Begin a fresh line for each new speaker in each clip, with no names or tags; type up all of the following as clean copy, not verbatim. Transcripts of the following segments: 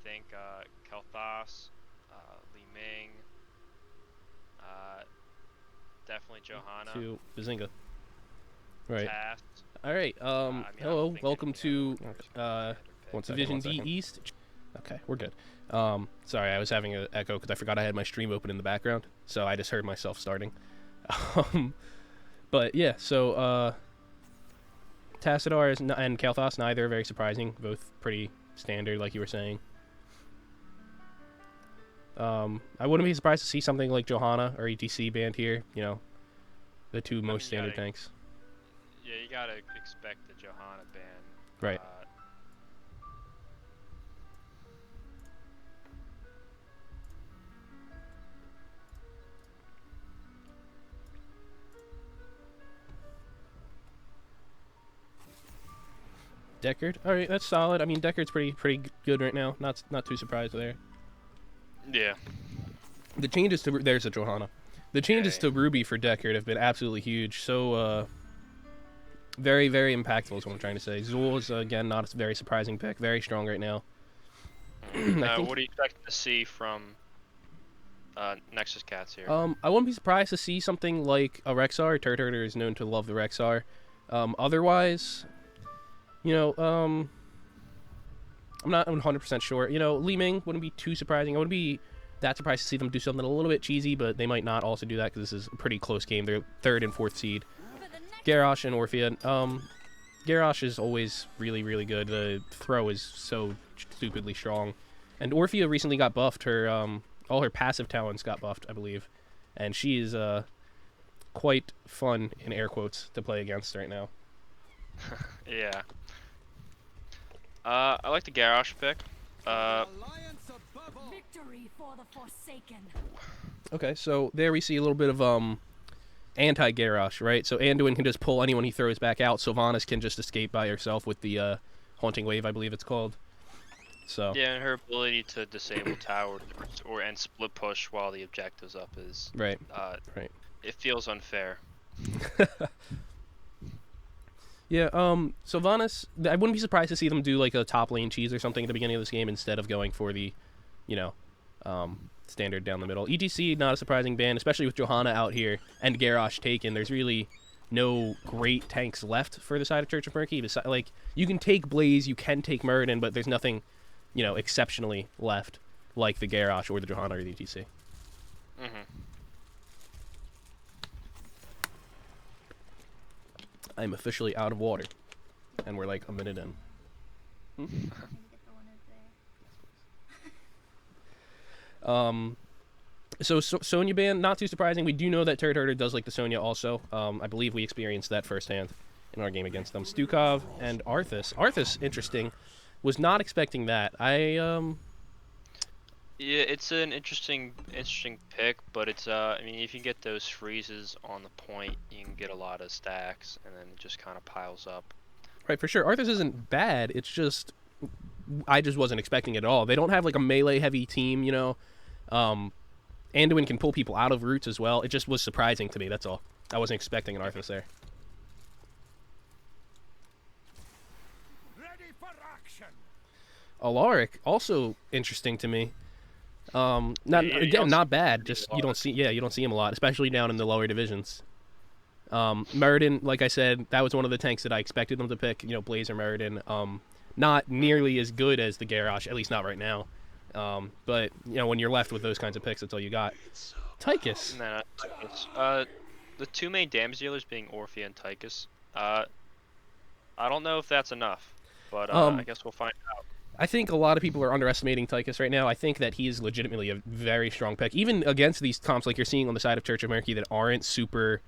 think Kel'Thas, Li Ming, definitely Johanna,
To Bazinga. Right.
Tast.
All right.
I mean,
Hello. Welcome to
One second,
Division
one
D
second.
East. Okay, we're good. Sorry, I was having an echo because I forgot I had my stream open in the background, so I just heard myself starting. But yeah, so Tassadar and Kalthos, neither are very surprising. Both pretty standard, like you were saying. I wouldn't be surprised to see something like Johanna or ETC banned here. You know, the two most standard tanks.
Yeah, you gotta expect the Johanna ban.
Right. Deckard. All right, that's solid. I mean, Deckard's pretty good right now. Not too surprised there.
Yeah.
The changes to there's a Johanna. The changes to Ruby for Deckard have been absolutely huge. So very impactful is what I'm trying to say. Zool is again not a very surprising pick. Very strong right now.
What do you expect to see from Nexus Cats here?
I wouldn't be surprised to see something like a Rexar. Turd Herder is known to love the Rexar. Otherwise, you know, I'm not 100% sure. You know, Li Ming wouldn't be too surprising. I wouldn't be that surprised to see them do something a little bit cheesy, but they might not also do that because this is a pretty close game. They're 3rd and 4th seed. Garrosh and Orphea. Garrosh is always really good. The throw is so stupidly strong. And Orphea recently got buffed. Her all her passive talents got buffed, I believe. And she is quite fun, in air quotes, to play against right now.
Yeah. I like the Garrosh pick.
Victory for the Forsaken.
Okay, so there we see a little bit of anti-Garrosh, right? So Anduin can just pull anyone he throws back out. Sylvanas can just escape by herself with the Haunting Wave, I believe it's called. So
yeah, and her ability to disable towers and split push while the objective's up is
right.
It feels unfair.
Yeah, Sylvanas, I wouldn't be surprised to see them do like a top lane cheese or something at the beginning of this game instead of going for the, you know, standard down the middle. ETC, not a surprising ban, especially with Johanna out here and Garrosh taken. There's really no great tanks left for the side of Church of Murky. Like, you can take Blaze, you can take Muradin, but there's nothing, you know, exceptionally left like the Garrosh or the Johanna or the ETC. I'm officially out of water, and we're like a minute in. So Sonya ban, not too surprising. We do know that Turd Herder does like the Sonya also. I believe we experienced that firsthand in our game against them. Stukov and Arthas. Arthas, interesting. Was not expecting that.
Yeah, it's an interesting pick, but it's I mean, if you get those freezes on the point, you can get a lot of stacks, and then it just kind of piles up.
Right, for sure. Arthas isn't bad. It's just I just wasn't expecting it at all. They don't have like a melee heavy team, you know. Anduin can pull people out of roots as well. It just was surprising to me. That's all. I wasn't expecting an Arthas there.
Ready for action.
Alaric, also interesting to me. Not bad. Just you don't see him a lot, especially down in the lower divisions. Muradin, like I said, that was one of the tanks that I expected them to pick. You know, Blaze or Muradin. Not nearly as good as the Garrosh, at least not right now. But you know, when you're left with those kinds of picks, that's all you got. Tychus.
Nah, Tychus. The two main damage dealers being Orphea and Tychus. I don't know if that's enough, but I guess we'll find out.
I think a lot of people are underestimating Tychus right now. I think that he is legitimately a very strong pick, even against these comps like you're seeing on the side of Church of Murky that aren't super,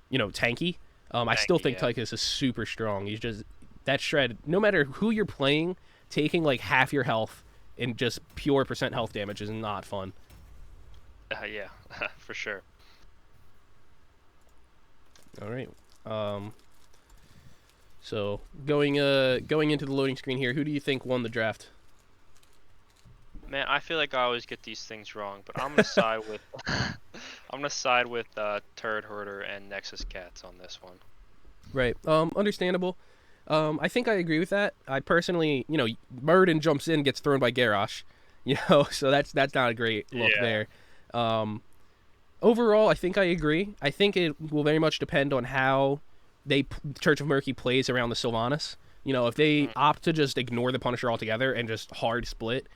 you know, tanky. I still think Tychus is super strong. He's just that shred. No matter who you're playing, taking like half your health in just pure percent health damage is not fun.
Yeah, for sure.
All right. So going into the loading screen here, who do you think won the draft?
Man, I feel like I always get these things wrong, but I'm gonna side with Turd Herder and Nexus Cats on this one.
Right. Understandable. I think I agree with that. I personally, you know, Muradin jumps in, gets thrown by Garrosh. You know, so that's not a great look there. Overall, I think I agree. I think it will very much depend on how Church of Murky plays around the Sylvanas. You know, if they opt to just ignore the Punisher altogether and just hard split,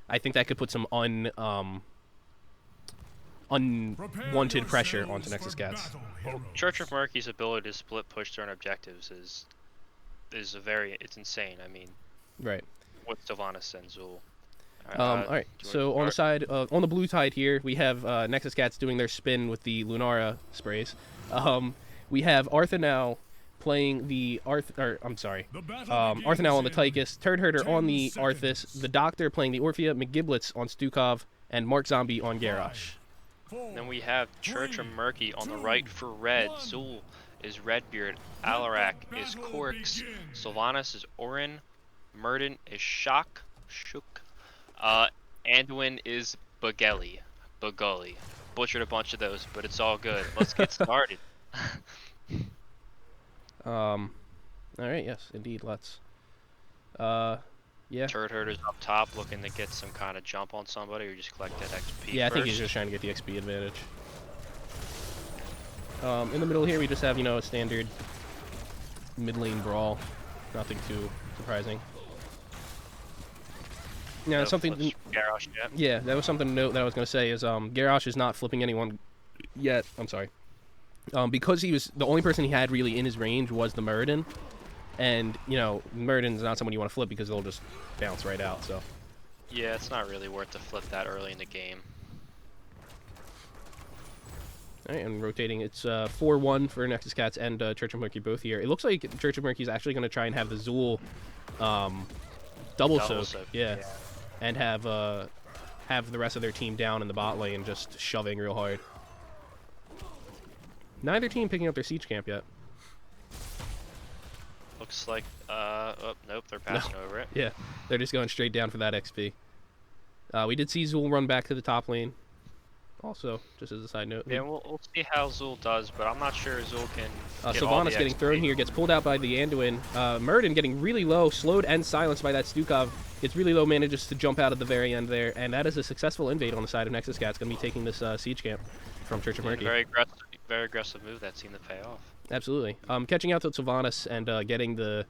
I think that could put some unwanted pressure onto Nexus Cats.
Church of Murky's ability to split push their own objectives is it's insane. I mean,
right.
With Sylvanas and Zul.
All right. So on the side, on the blue side here, we have Nexus Cats doing their spin with the Lunara sprays. We have Arthanau playing the Arthanau on the Tychus, Turd Herder on the Arthas, the Doctor playing the Orphea, McGiblets on Stukov, and Mark Zombie on Garrosh.
Then we have Church of Murky on the right for red. Zul is Redbeard, Alarak is Corks, Sylvanas is Orin, Murden is Shook, Anduin is Bagully. Butchered a bunch of those, but it's all good. Let's get started.
All right, yes, indeed, let's. Yeah.
Turd Herder's up top looking to get some kind of jump on somebody or just collect that XP
Yeah, I think
first.
he's just trying to get the XP advantage. In the middle here, we just have, you know, a standard mid lane brawl. Nothing too surprising. Yeah,
No
something.
Garrosh yet.
Yeah, that was something to note that I was going to say is Garrosh is not flipping anyone yet. I'm sorry. Because he was the only person he had really in his range was the Muradin, and you know Muradin's not someone you want to flip because they'll just bounce right out. So.
Yeah, it's not really worth to flip that early in the game.
All right, and rotating, it's 4-1 for Nexus Cats and Church of Murky both here. It looks like Church of Murky is actually going to try and have the Zul double soak. Yeah. And have the rest of their team down in the bot lane just shoving real hard. Neither team picking up their siege camp yet.
Looks like, oh, nope, they're passing over it.
Yeah, they're just going straight down for that XP. We did see Zul run back to the top lane. Also, just as a side note.
Yeah, we'll see how Zul does, but I'm not sure Zul can get
Sylvanas getting
XP.
thrown here, gets pulled out by the Anduin. Murden getting really low, slowed and silenced by that Stukov. Gets really low, manages to jump out at the very end there, and that is a successful invade on the side of Nexus Cats. Going to be taking this siege camp from Church of Murky.
Very aggressive move that seemed to pay off.
Absolutely. Catching out to Sylvanas and getting the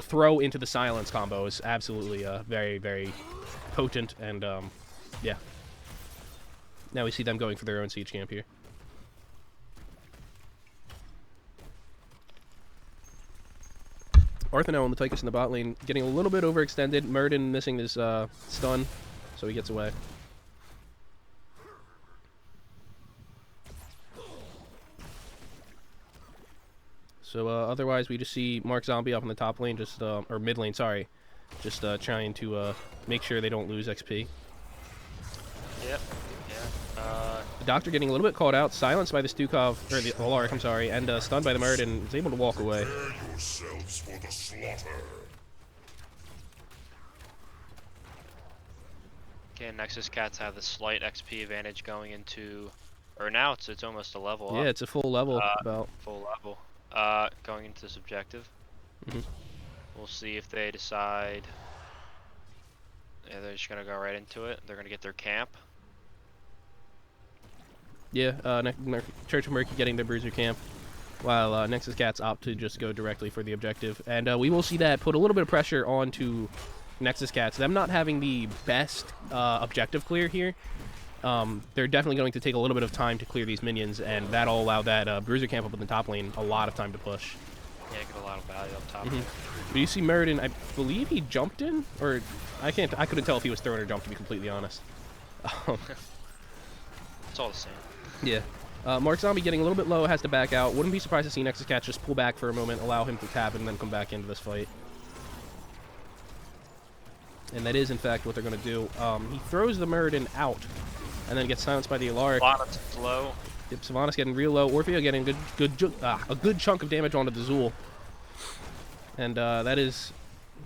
throw into the silence combo is absolutely very, very potent, and yeah. Now we see them going for their own siege camp here. Arthanau on the Tychus in the bot lane, getting a little bit overextended. Murden missing his stun, so he gets away. So otherwise, we just see Mark Zombie up in the top lane, just or mid lane, sorry, just trying to make sure they don't lose XP.
Yep. Yeah.
The Doctor getting a little bit caught out, silenced by the Stukov, or the Alaric, I'm sorry, and stunned by the Murden, is able to walk away.
Prepare yourselves for the slaughter.
Again, Nexus Cats have the slight XP advantage going into, or now it's almost a level
Yeah,
up.
it's a full level about.
Full level. Going into this objective.
Mhm.
We'll see if they decide. Yeah, they're just gonna go right into it. They're gonna get their camp.
Yeah, Church of Murky getting their Bruiser camp, while Nexus Cats opt to just go directly for the objective. And we will see that put a little bit of pressure onto Nexus Cats. Them not having the best objective clear here. They're definitely going to take a little bit of time to clear these minions, and that'll allow that Bruiser camp up in the top lane a lot of time to push.
Yeah, get a lot of value up top.
But you see Murden, I believe he jumped in, or I couldn't tell if he was thrown or jumped, to be completely honest.
It's all the same.
Yeah. Mark Zombie getting a little bit low, has to back out. Wouldn't be surprised to see Nexus Cats just pull back for a moment, allow him to tap, and then come back into this fight. And that is, in fact, what they're going to do. He throws the Murden out, and then gets silenced by the Alaric.
Sylvanas is low.
Yep, Sylvanas getting real low. Orphea getting a good chunk of damage onto the Zul. And that is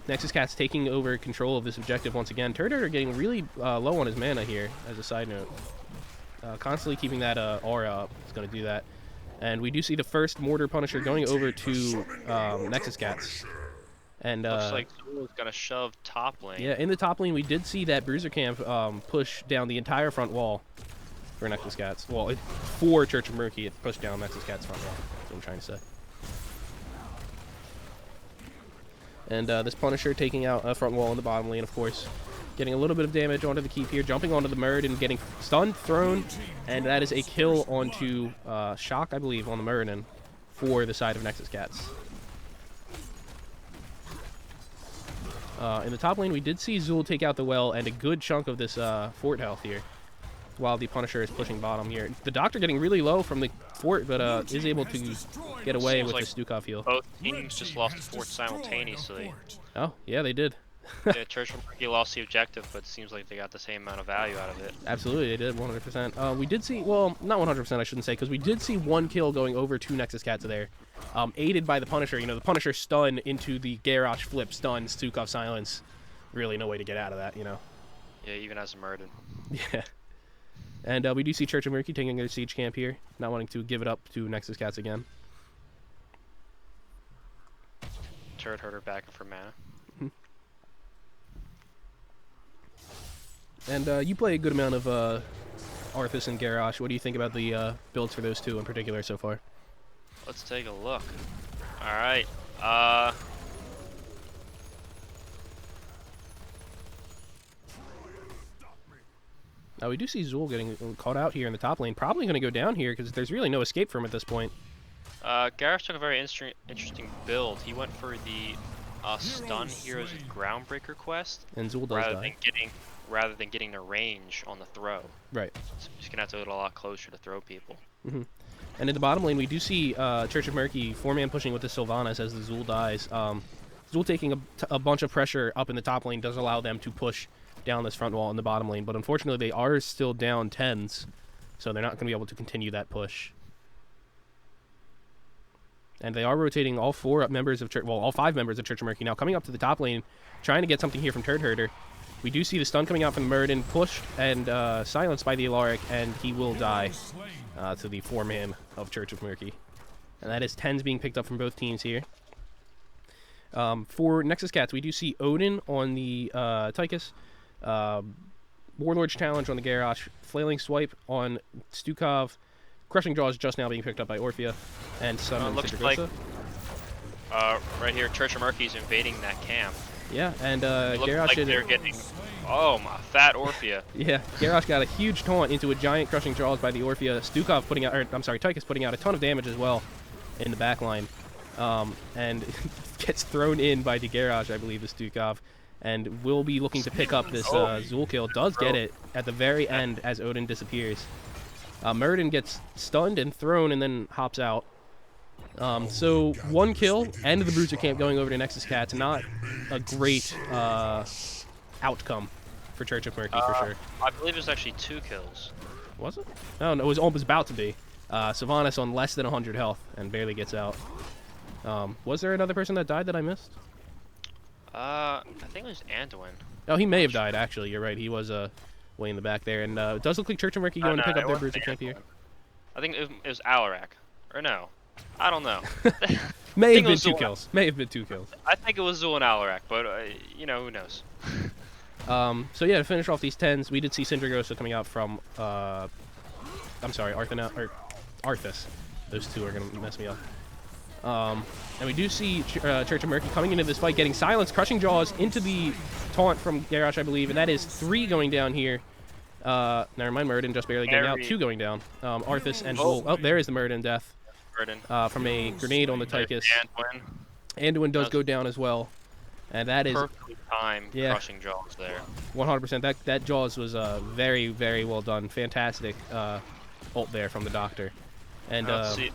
Nexus Cats taking over control of this objective once again. Turd Herder getting really low on his mana here, as a side note. Constantly keeping that aura up is going to do that. And we do see the first Mortar Punisher going over to Nexus Cats. And
Looks like Zul is gonna shove top lane.
yeah, in the top lane, we did see that Bruiser Camp push down the entire front wall for Nexus Cats. Well, for Church of Murky, it pushed down Nexus Cats' front wall. That's what I'm trying to say. And this Punisher taking out a front wall in the bottom lane, of course. Getting a little bit of damage onto the keep here, jumping onto the Muradin, getting stunned, thrown, and that is a kill onto Shock, I believe, on the Muradin for the side of Nexus Cats. In the top lane, we did see Zul take out the well and a good chunk of this fort health here, while the Punisher is pushing bottom here. The Doctor getting really low from the fort, but is able to get away with
like
the Stukov heal.
Both teams just lost the fort simultaneously.
Oh, yeah, they did.
Yeah, Church of Murky lost the objective, but it seems like they got the same amount of value out of it.
Absolutely, they did, 100%. We did see, well, not 100%, I shouldn't say, because we did see one kill going over to Nexus Cats there, aided by the Punisher. You know, the Punisher stun into the Garrosh flip stun, Stukov silence. Really no way to get out of that, you know.
Yeah, even as a Murden.
Yeah. And we do see Church of Murky taking their siege camp here, not wanting to give it up to Nexus Cats again.
Turret herder back for mana.
And you play a good amount of Arthas and Garrosh. What do you think about the builds for those two in particular so far?
Let's take a look. Alright.
Now we do see Zul getting caught out here in the top lane. Probably going to go down here because there's really no escape for him at this point.
Gareth took a very interesting build. He went for the stun Heroes with Groundbreaker quest,
And Zul does die.
rather than getting the range on the throw.
Right.
So he's gonna have to get a lot closer to throw people.
And in the bottom lane, we do see Church of Murky 4-man pushing with the Sylvanas as the Zul dies. Zul taking a bunch of pressure up in the top lane does allow them to push down this front wall in the bottom lane, but unfortunately they are still down 10s, so they're not going to be able to continue that push. And they are rotating all 4 members of Church, well, all 5 members of Church of Murky now coming up to the top lane, trying to get something here from Turd Herder. We do see the stun coming out from the Muradin, pushed and silenced by the Alaric, and he will die to the 4-man of Church of Murky. And that is 10s being picked up from both teams here. For Nexus Cats, we do see Odin on the Tychus, Warlord's Challenge on the Garrosh, Flailing Swipe on Stukov, Crushing Jaws just now being picked up by Orphea, and Summon
Looks
Citragosa.
like right here, Church of Murky is invading that camp.
Yeah, and
It looks
Garrosh
like they're getting. Oh my, fat Orphea.
Yeah, Garrosh got a huge taunt into a giant Crushing Jaws by the Orphea. Stukov putting out, or I'm sorry, Tychus putting out a ton of damage as well in the back line. And gets thrown in by the Garrosh, I believe, the Stukov, and will be looking to pick up this Zul kill. Does get it at the very end as Odin disappears. Muradin gets stunned and thrown and then hops out. So 1 kill and the Bruiser Camp going over to Nexus Cats. Not a great outcome for Church of Murky for sure.
I believe it was actually 2 kills.
Was it? No, it was almost about to be. Sylvanas on less than 100 health and barely gets out. Was there another person that died that I missed?
I think it was Anduin.
Oh, he may have died, actually. You're right. He was way in the back there. And it does look like Church of Murky going to pick up their Bruiser Camp here.
I think it was Alarak. Or no. I don't know.
May have been
was
2
Zul.
kills. May have been 2 kills.
I think it was Zul and Alarak, but, you know, who knows.
So yeah, to finish off these 10s, we did see Citragosa coming out from, I'm sorry, Arthas. Those two are going to mess me up. And we do see Church of Murky coming into this fight, getting silenced, Crushing Jaws into the taunt from Garrosh, I believe, and that is 3 going down here. Never mind, Muradin just barely getting out. 2 going down. Arthas and Zul. Oh, there is the Muradin death. From a grenade on the Tychus. Anduin does go down as well. And that is
perfectly timed Crushing Jaws there.
100%. That Jaws was very, very well done. Fantastic ult there from the Doctor. And
let's see.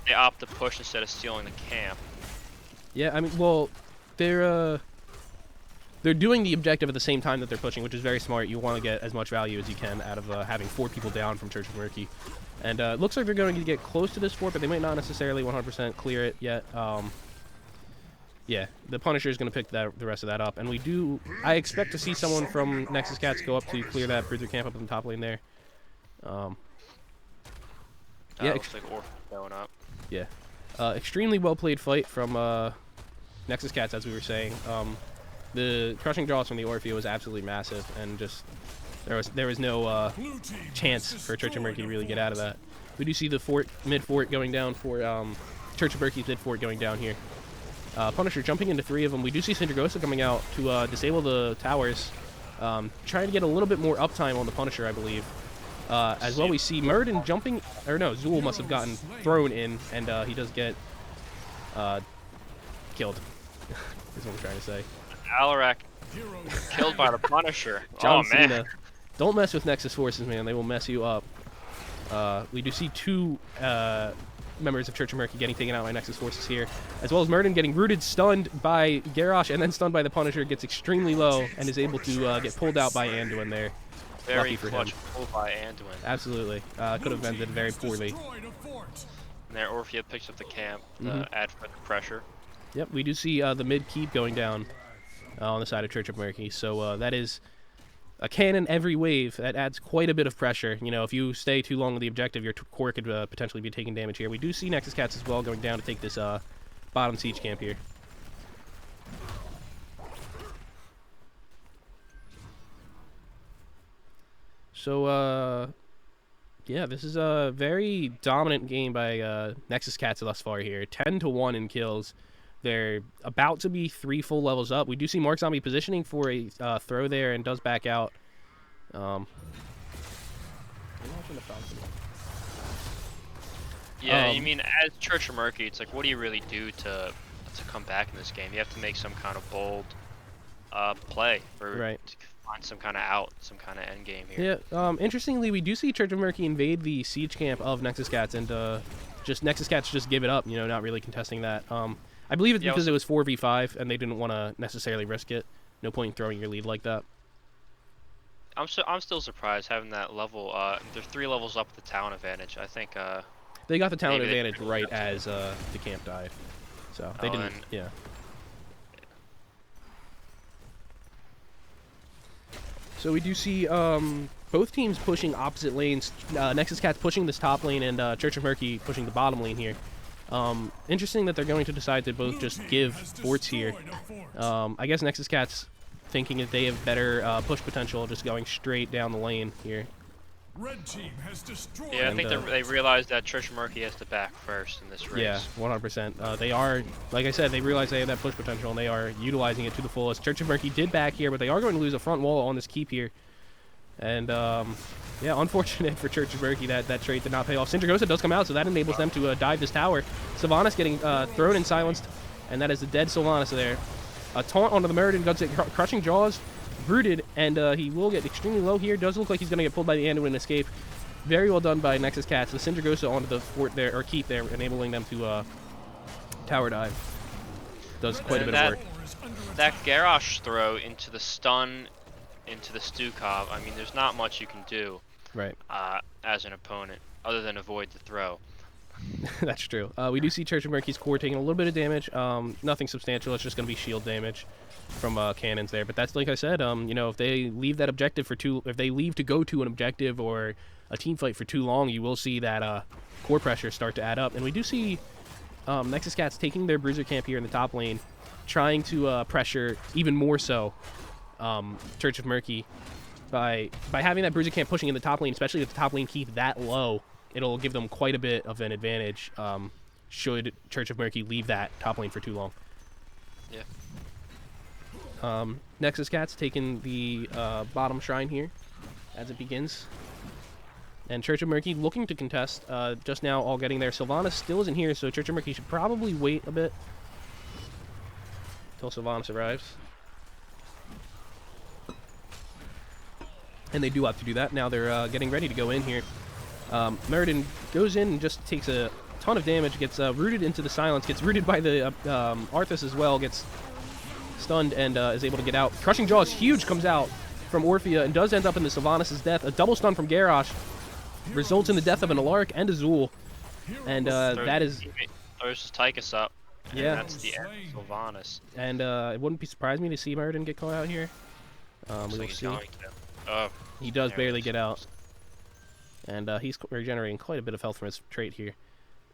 They opt to push instead of stealing the camp.
Yeah, I mean, well, they're doing the objective at the same time that they're pushing, which is very smart. You want to get as much value as you can out of having 4 people down from Church of Murky. And it looks like they're going to get close to this fort, but they might not necessarily 100% clear it yet. Yeah, the Punisher is going to pick the rest of that up. And I expect to see someone from Nexus Cats go up to clear that Bruiser Camp up in the top lane there. Yeah,
looks like Orphan going up.
Yeah. Extremely well played fight from Nexus Cats, as we were saying. The crushing draws from the Orphea was absolutely massive, and just there was no chance for Church of Murky to really get out of that. We do see the mid fort going down for Church of Murky's mid fort going down here. Punisher jumping into 3 of them. We do see Syndragosa coming out to disable the towers, trying to get a little bit more uptime on the Punisher, I believe. As well, we see Murden jumping, or no, Zool must have gotten thrown in, and he does get killed. Is what I'm trying to say.
Alarak killed by the Punisher.
John
oh man.
Cena. Don't mess with Nexus forces, man. They will mess you up. We do see 2 members of Church of Murky getting taken out by Nexus forces here, as well as Murden getting rooted, stunned by Garrosh, and then stunned by the Punisher, gets extremely low, and is able to get pulled out by Anduin there.
Very
Lucky for
clutch
him.
pull by Anduin.
Absolutely. Could have ended very poorly.
And there Orphea picks up the camp to add further pressure.
Yep, we do see the mid keep going down on the side of Church of Murky, so that is a cannon every wave. That adds quite a bit of pressure. You know, if you stay too long with the objective, your core could potentially be taking damage here. We do see Nexus Cats as well going down to take this bottom siege camp here. So, yeah, this is a very dominant game by Nexus Cats thus far here. 10-1 in kills. They're about to be 3 full levels up. We do see Mark Zombie positioning for a throw there and does back out.
Yeah, you mean as Church of Murky, it's like, what do you really do to come back in this game? You have to make some kind of bold play or
Right.
to find some kind of out, some kind of end game here.
Yeah, interestingly, we do see Church of Murky invade the siege camp of Nexus Cats, and just Nexus Cats just give it up, you know, not really contesting that. I believe it's because it was 4v5, and they didn't want to necessarily risk it. No point in throwing your lead like that.
I'm still surprised having that level. They're 3 levels up with the town advantage. I think
They got the talent
maybe they
advantage
could've
right
got to
as the camp died, so they didn't.
and-
Yeah. So we do see both teams pushing opposite lanes. Nexus Cats pushing this top lane, and Church of Murky pushing the bottom lane here. Interesting that they're going to decide to both just give forts here. I guess Nexus Cats thinking that they have better push potential, just going straight down the lane here.
Red team has destroyed.
Yeah, I
And,
think they realized that Church of Murky has to back first in this race.
Yeah, 100%. They are, like I said, they realize they have that push potential, and they are utilizing it to the fullest. Church of Murky did back here, but they are going to lose a front wall on this keep here. And, yeah, unfortunate for Church of Murky that trade did not pay off. Syndragosa does come out, so that enables them to dive this tower. Sylvanas getting thrown and silenced, and that is the dead Sylvanas there. A taunt onto the Meriden, guns crushing jaws, rooted, and he will get extremely low here. Does look like he's going to get pulled by the Anduin and escape. Very well done by Nexus Cats. The Syndragosa onto the fort there, or keep there, enabling them to tower dive. Does quite a bit of work.
That Garrosh throw into the stun, into the Stukov, I mean, there's not much you can do
Right.
as an opponent other than avoid the throw.
That's true. We do see Church of Murky's core taking a little bit of damage. Nothing substantial. It's just going to be shield damage from cannons there. But that's, like I said, you know, if they leave that objective for if they leave to go to an objective or a team fight for too long, you will see that core pressure start to add up. And we do see Nexus Cats taking their bruiser camp here in the top lane, trying to pressure even more so Church of Murky by having that bruiser camp pushing in the top lane, especially if the top lane keep that low. It'll give them quite a bit of an advantage should Church of Murky leave that top lane for too long.
Yeah.
Nexus Cats taking the bottom shrine here as it begins. And Church of Murky looking to contest, just now all getting there. Sylvanas still isn't here, so Church of Murky should probably wait a bit until Sylvanas arrives. And they do have to do that. Now they're getting ready to go in here. Meriden goes in and just takes a ton of damage, gets rooted into the silence, gets rooted by the Arthas as well, gets stunned, and is able to get out. Crushing Jaws huge comes out from Orphea and does end up in the Sylvanas' death. A double stun from Garrosh results in the death of an Alaric and a Zool. And that is...
Throws his Tychus up. And
Yeah.
that's the end of Sylvanas.
And it wouldn't be surprised me to see Meriden get caught out here. We
Looks
will
like he's
see.
going to. Oh,
He does
there
barely
it is.
get out. And he's regenerating quite a bit of health from his trait here.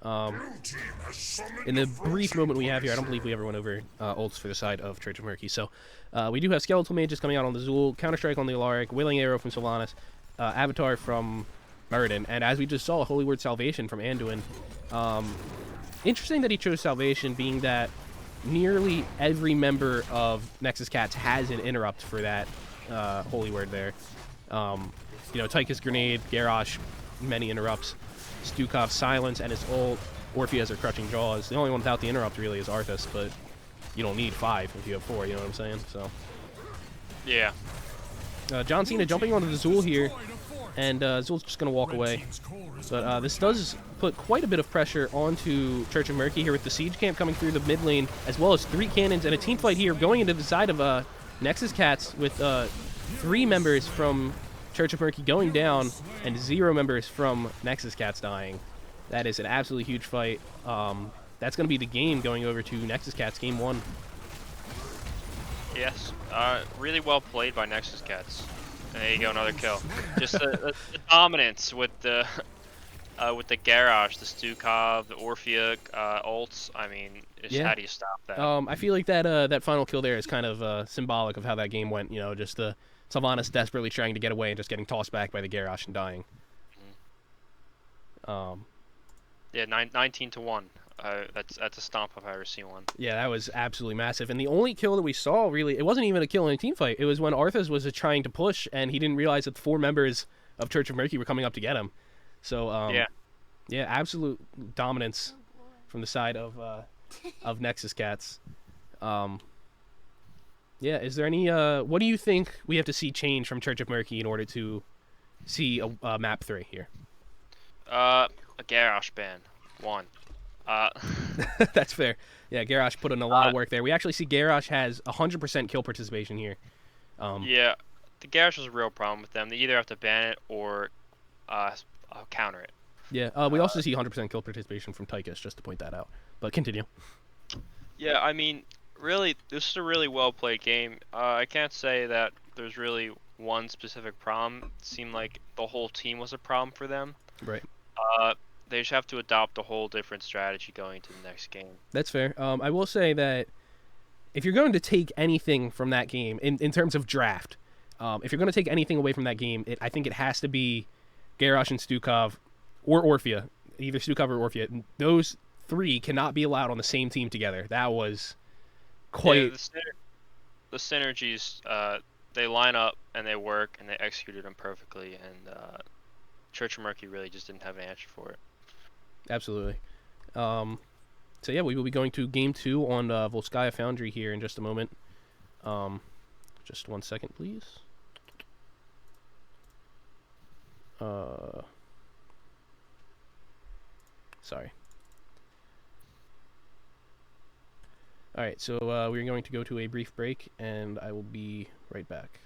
Um,
Blue team has summoned
in the
the
brief
frozen
moment we have here, I don't believe
adversary.
we ever went over ults for the side of Church of Murky. So we do have Skeletal Mages coming out on the Zool, Counter-Strike on the Alaric, Wailing Arrow from Sylvanas, Avatar from Muradin, and as we just saw, Holy Word Salvation from Anduin. Interesting that he chose Salvation, being that nearly every member of Nexus Cats has an interrupt for that Holy Word there. Tychus Grenade, Garrosh, many interrupts. Stukov Silence and his ult. Orpheus has her Crushing Jaws. The only one without the interrupt really is Arthas, but you don't need 5 if you have 4, you know what I'm saying? So
Yeah.
John Cena jumping onto the Zool here, and Zool's just going to walk away. But this does put quite a bit of pressure onto Church of Murky here with the Siege Camp coming through the mid lane, as well as 3 cannons and a team fight here going into the side of Nexus Cats with 3 members from Church of Murky going down and 0 members from Nexus Cats dying. That is an absolutely huge fight. That's going to be the game going over to Nexus Cats game 1.
Yes. Really well played by Nexus Cats. And there you go, another kill. Just the dominance with the Garrosh, the Stukov, the Orphea ults. I mean, how do you stop that?
I feel like that final kill there is kind of symbolic of how that game went. Just the Sylvanas desperately trying to get away and just getting tossed back by the Garrosh and dying.
Yeah, 19-1. That's a stomp if I ever seen one.
Yeah, that was absolutely massive. And the only kill that we saw, really, it wasn't even a kill in a team fight. It was when Arthas was trying to push, and he didn't realize that the 4 members of Church of Murky were coming up to get him. So, yeah, absolute dominance from the side of Nexus Cats. Yeah, is there any, what do you think we have to see change from Church of Murky in order to see a map 3 here?
A Garrosh ban. 1.
That's fair. Yeah, Garrosh put in a lot of work there. We actually see Garrosh has 100% kill participation here.
Yeah, the Garrosh was a real problem with them. They either have to ban it or counter it.
Yeah, we also see 100% kill participation from Tychus, just to point that out. But continue.
Yeah, I mean, really, this is a really well played game. I can't say that there's really one specific problem. It seemed like the whole team was a problem for them.
Right.
They just have to adopt a whole different strategy going into the next game.
That's fair. I will say that if you're going to take anything from that game, in terms of draft, if you're going to take anything away from that game, I think it has to be Garrosh and Stukov, or Orphea. Either Stukov or Orphea. Those 3 cannot be allowed on the same team together. That was quite...
Yeah, the synergies, they line up and they work and they executed them perfectly, and Church of Murky really just didn't have an answer for it.
Absolutely. So yeah, we will be going to game 2 on Volskaya Foundry here in just a moment. Just 1 second, please. Sorry. Alright, so we're going to go to a brief break, and I will be right back.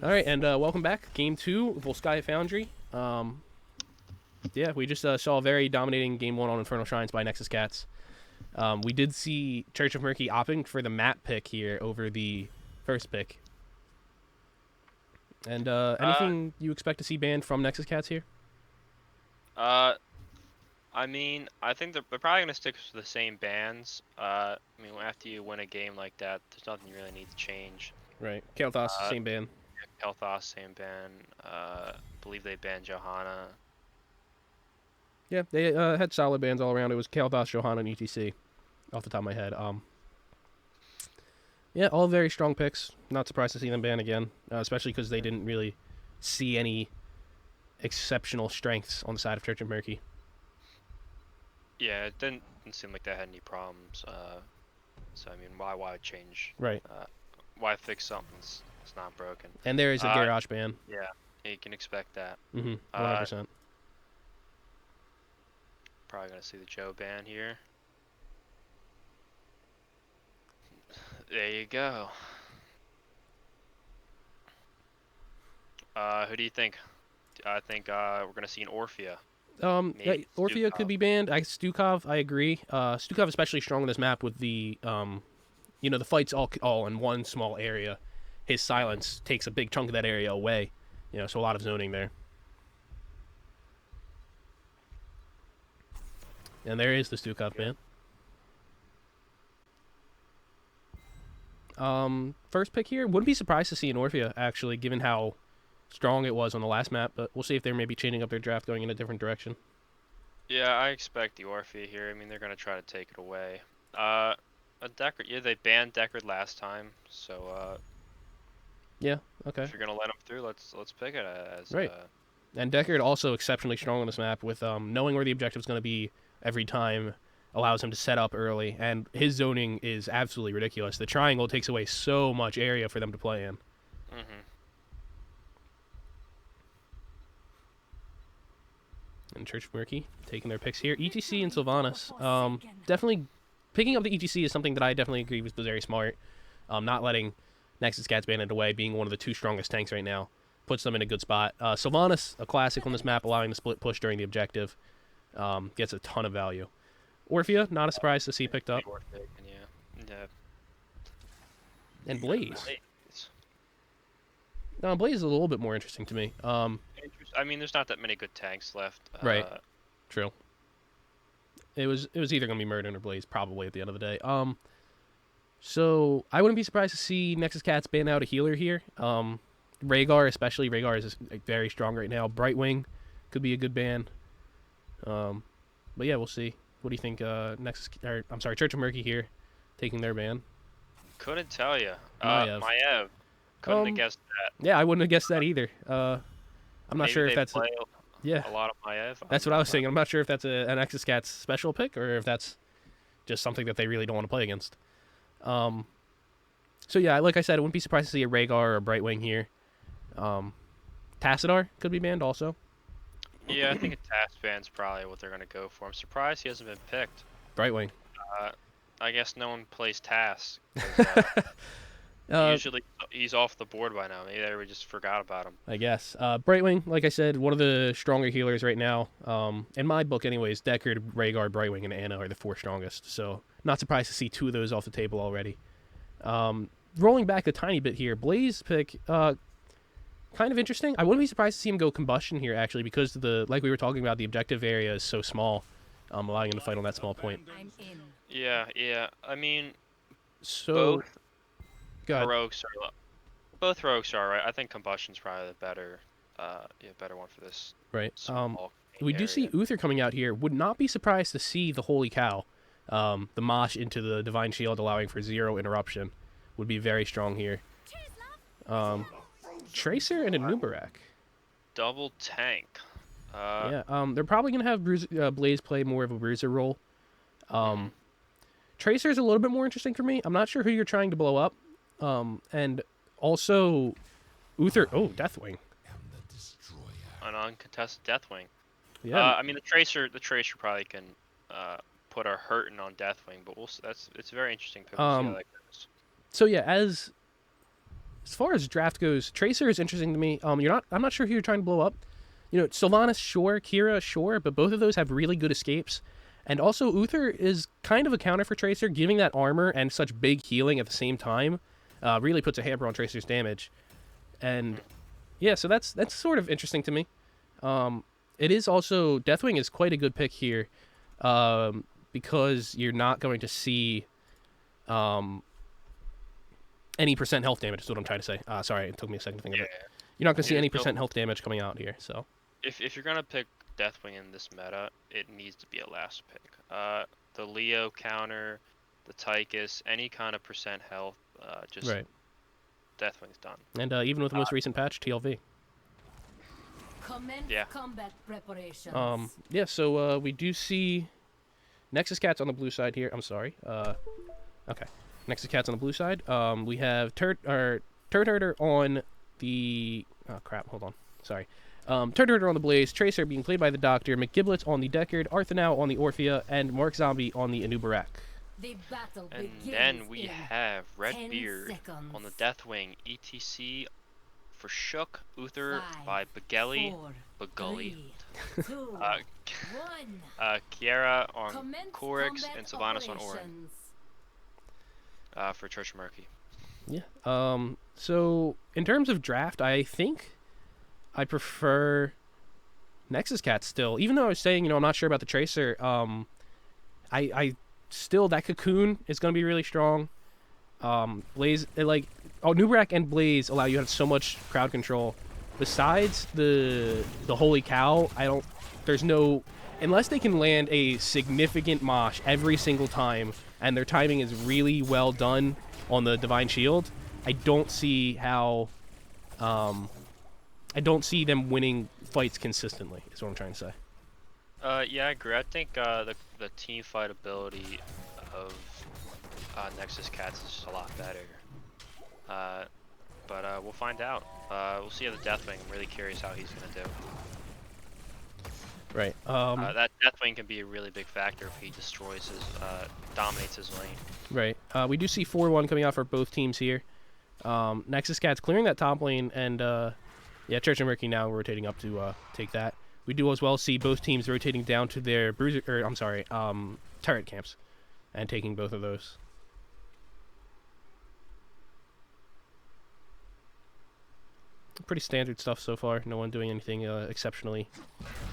All right, and welcome back. Game 2, Volskaya Foundry. Yeah, we just saw a very dominating Game 1 on Infernal Shrines by Nexus Cats. We did see Church of Murky opting for the map pick here over the first pick. And anything you expect to see banned from Nexus Cats here?
I mean, I think they're probably gonna stick to the same bans. I mean, after you win a game like that, there's nothing you really need to change.
Right. Kael'thas, same ban.
Kel'Thas, same ban. Believe they banned Johanna.
Yeah, they had solid bans all around. It was Kael'thas, Johanna, and ETC, off the top of my head. Yeah, all very strong picks. Not surprised to see them ban again, especially because they didn't really see any exceptional strengths on the side of Church of Murky.
Yeah, it didn't seem like they had any problems. So I mean, why change?
Right.
Why fix something that's not broken?
And there is a Garrosh ban.
Yeah, you can expect that.
100%.
Probably gonna see the Joe ban here. There you go. Who do you think? I think we're gonna see an Orphea.
Yeah,
Maybe
Orphea
Stukov.
could be banned. Stukov, I agree. Stukov especially strong on this map with the, the fights all in one small area. His silence takes a big chunk of that area away. So a lot of zoning there. And there is the Stukov ban. First pick here. Wouldn't be surprised to see an Orphea, actually, given how strong it was on the last map. But we'll see if they're maybe changing up their draft, going in a different direction.
Yeah, I expect the Orphea here. I mean, they're gonna try to take it away. A Deckard. Yeah, they banned Deckard last time, so
Yeah, okay.
if you're gonna let him through, let's pick it as
Right. And Deckard also exceptionally strong on this map with knowing where the objective is going to be every time allows him to set up early, and his zoning is absolutely ridiculous. The triangle takes away so much area for them to play in. And Church of Murky taking their picks here. ETC and Sylvanas. Definitely picking up the ETC is something that I definitely agree was very smart. Not letting Nexus Cats ban it away, being one of the two strongest tanks right now, puts them in a good spot. Sylvanas, a classic on this map, allowing the split push during the objective, gets a ton of value. Orphea, not a surprise to see picked up.
Yeah.
And Blaze. No, Blaze is a little bit more interesting to me.
I mean, there's not that many good tanks left.
Right. True. It was either gonna be Murden or Blaze probably at the end of the day. So I wouldn't be surprised to see Nexus Cats ban out a healer here. Rhaegar especially. Rhaegar is very strong right now. Brightwing could be a good ban. But yeah, we'll see. What do you think? Church of Murky here, taking their ban.
Couldn't tell you.
Maiev.
Maiev. Couldn't have guessed that.
Yeah, I wouldn't have guessed that either. I'm not
Maybe
sure if
they
that's
play
yeah.
a lot of Maiev.
That's what I was saying. I'm not sure if that's an Nexus Cats special pick or if that's just something that they really don't want to play against. So yeah, like I said, I wouldn't be surprised to see a Rhaegar or a Brightwing here. Tassadar could be banned also.
Yeah, I think a task ban's probably what they're gonna go for. I'm surprised he hasn't been picked.
Brightwing.
I guess no one plays tasks. Usually he's off the board by now. Maybe they just forgot about him.
I guess. Brightwing, like I said, one of the stronger healers right now. In my book, anyways, Deckard, Rhaegar, Brightwing, and Anna are the 4 strongest. So not surprised to see 2 of those off the table already. Rolling back a tiny bit here, Blaze pick, kind of interesting. I wouldn't be surprised to see him go Combustion here, actually, because like we were talking about, the objective area is so small, allowing him to fight on that small point.
I'm in.
Yeah. I mean,
So, go ahead.
both rogues are right. I think Combustion's probably the better one for this.
Right.
small
We do see
area.
Uther coming out here. Would not be surprised to see the Holy Cow, the Mosh into the Divine Shield, allowing for 0 interruption. Would be very strong here. Tracer and a Nubarak.
Double tank.
Yeah. They're probably gonna have Blaze play more of a bruiser role. Tracer's a little bit more interesting for me. I'm not sure who you're trying to blow up. And also, Uther. Oh, Deathwing.
An uncontested Deathwing.
Yeah.
I mean, the Tracer probably can put a hurting on Deathwing, but it's a very interesting pick. We'll see how that goes.
So yeah, as as far as draft goes, Tracer is interesting to me. I'm not sure who you're trying to blow up. You know, Sylvanas, sure, Kira, sure, but both of those have really good escapes. And also, Uther is kind of a counter for Tracer, giving that armor and such big healing at the same time really puts a hamper on Tracer's damage. And yeah, so that's sort of interesting to me. It is also, Deathwing is quite a good pick here because you're not going to see any percent health damage is what I'm trying to say. Sorry, it took me a second to think of it. You're not going to see any percent health damage coming out here, so.
If you're gonna pick Deathwing in this meta, it needs to be a last pick. The Leo counter, the Tychus, any kind of percent health, just
right.
Deathwing's done.
And even with the most recent patch, TLV.
Yeah.
Combat preparations.
Yeah, so we do see Nexus Cats on the blue side here. I'm sorry. Okay. Nexus Cats on the blue side. We have Turd Herder on the... Oh, crap. Hold on. Sorry. Turd Herder on the Blaze, Tracer being played by the Doctor, McGiblets on the Deckard, Arthanau on the Orphea, and Mark Zombie on the Anubarak.
The battle
And
begins
then we
in
have
10
Redbeard
seconds.
on the Deathwing, ETC for Shook, Uther by
5,
Begeli,
4,
Begully.
3, 2, 1.
Kiara on
Commence
Corix
combat
and Sylvanas on Orin
operations.
for Church Murky.
Yeah. So in terms of draft, I think I prefer Nexus Cat still. Even though I was saying, I'm not sure about the Tracer. I still, that Cocoon is going to be really strong. Blaze, Nubarak and Blaze allow you to have so much crowd control. Besides the Holy Cow, there's no, unless they can land a significant mosh every single time, and their timing is really well done on the Divine Shield, I don't see how, I don't see them winning fights consistently, is what I'm trying to say.
Yeah, I agree. I think the team fight ability of Nexus Cats is just a lot better. But we'll find out. We'll see how the Deathwing. I'm really curious how he's gonna do.
Right.
That Deathwing can be a really big factor if he destroys his, dominates his lane.
Right. We do see 4-1 coming out for both teams here. Nexus Cats clearing that top lane, and yeah, Church and Murky now rotating up to take that. We do as well see both teams rotating down to their turret camps and taking both of those. Pretty standard stuff so far. No one doing anything exceptionally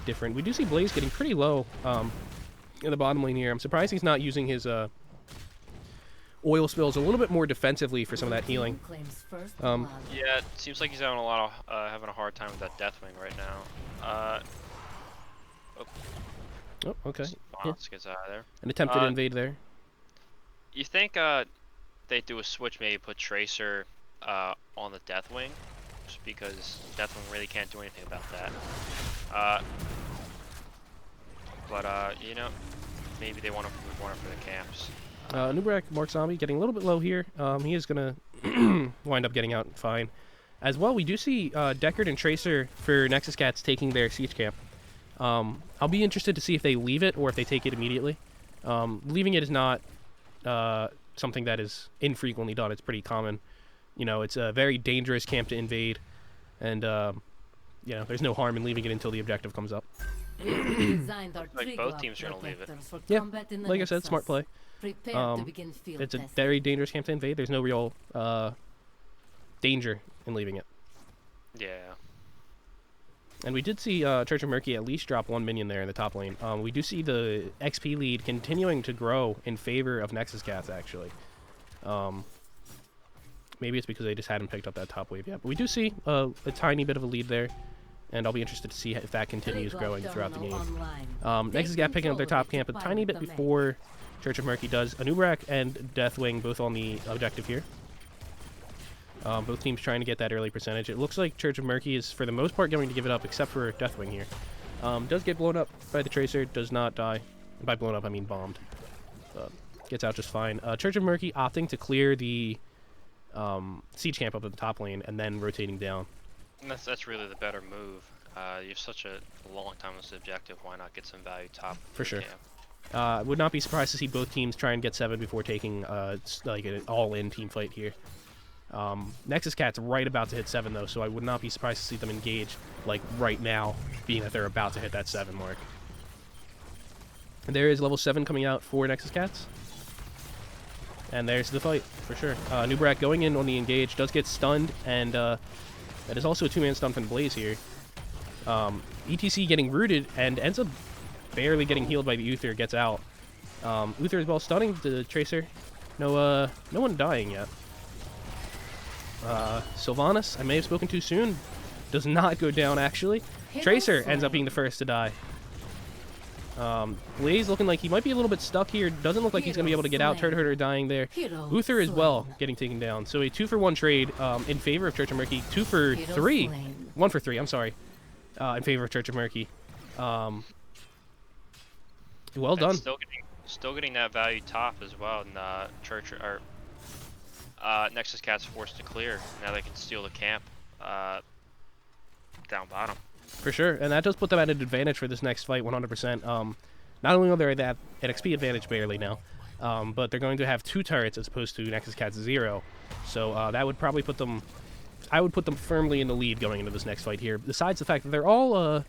different. We do see Blaze getting pretty low in the bottom lane here. I'm surprised he's not using his oil spills a little bit more defensively for some of that healing.
Yeah, it seems like he's having having a hard time with that Deathwing right now.
Oh, okay.
Yeah. Gets out of there.
An attempted invade there.
You think they do a switch, maybe put Tracer on the Deathwing, just because Deathwing really can't do anything about that. Maybe they want to move on for the camps.
Nubarak, Mark Zombie getting a little bit low here. He is going to wind up getting out fine. As well, we do see Deckard and Tracer for Nexus Cats taking their siege camp. I'll be interested to see if they leave it or if they take it immediately. Leaving it is not something that is infrequently done. It's pretty common. It's a very dangerous camp to invade, and there's no harm in leaving it until the objective comes up.
Like both teams are gonna leave it.
Yeah, like I said, smart play. It's a very dangerous camp to invade. There's no real danger in leaving it.
Yeah.
And we did see Church of Murky at least drop one minion there in the top lane. We do see the XP lead continuing to grow in favor of Nexus Cats, actually. Maybe it's because they just hadn't picked up that top wave yet. But we do see a tiny bit of a lead there, and I'll be interested to see if that continues growing throughout the game. Nexus Cat picking up their top camp a tiny bit before Church of Murky does. Anubarak and Deathwing both on the objective here. Both teams trying to get that early percentage. It looks like Church of Murky is, for the most part, going to give it up, except for Deathwing here. Does get blown up by the Tracer, does not die. By blown up, I mean bombed. Gets out just fine. Church of Murky opting to clear the siege camp up at the top lane and then rotating down.
And that's really the better move. You have such a long time on this objective. Why not get some value top?
For sure. Would not be surprised to see both teams try and get 7 before taking like an all-in team fight here. Nexus Cat's right about to hit 7 though, so I would not be surprised to see them engage like right now, being that they're about to hit that 7 mark. And there is level 7 coming out for Nexus Cats. And there's the fight, for sure. Nubrak going in on the engage, does get stunned, and that is also a 2-man stun from Blaze here. ETC getting rooted and ends up barely getting healed by the Uther, gets out. Uther as well stunning the Tracer. No one dying yet. Sylvanas, I may have spoken too soon, does not go down actually. Tracer ends up being the first to die. Blaze looking like he might be a little bit stuck here. Doesn't look like he's going to be able to get out. Turd Herder dying there. Uther as well getting taken down. So a 2-for-1 trade in favor of Church of Murky. 2 for 3. 1 for 3, I'm sorry. In favor of Church of Murky. Well done.
Still getting that value top as well. And Church or Nexus Cat's forced to clear. Now they can steal the camp down bottom.
For sure, and that does put them at an advantage for this next fight, 100%. Not only are they at an XP advantage barely now, but they're going to have 2 turrets as opposed to Nexus Cat's 0. So that would probably put them... I would put them firmly in the lead going into this next fight here. Besides the fact that they're all...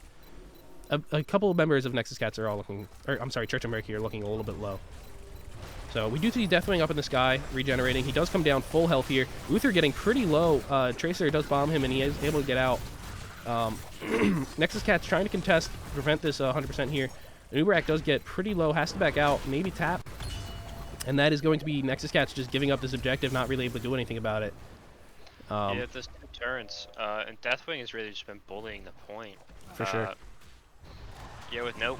a couple of members of Nexus Cats are all looking... Or, I'm sorry, Church of Murky are looking a little bit low. So we do see Deathwing up in the sky, regenerating. He does come down full health here. Uther getting pretty low. Tracer does bomb him, and he is able to get out. Nexus Cat's trying to contest, prevent this 100% here. Nubrak does get pretty low, has to back out, maybe tap. And that is going to be Nexus Cat's just giving up this objective, not really able to do anything about it.
Yeah, this 2 turns. And Deathwing has really just been bullying the point.
For sure.
Yeah, with no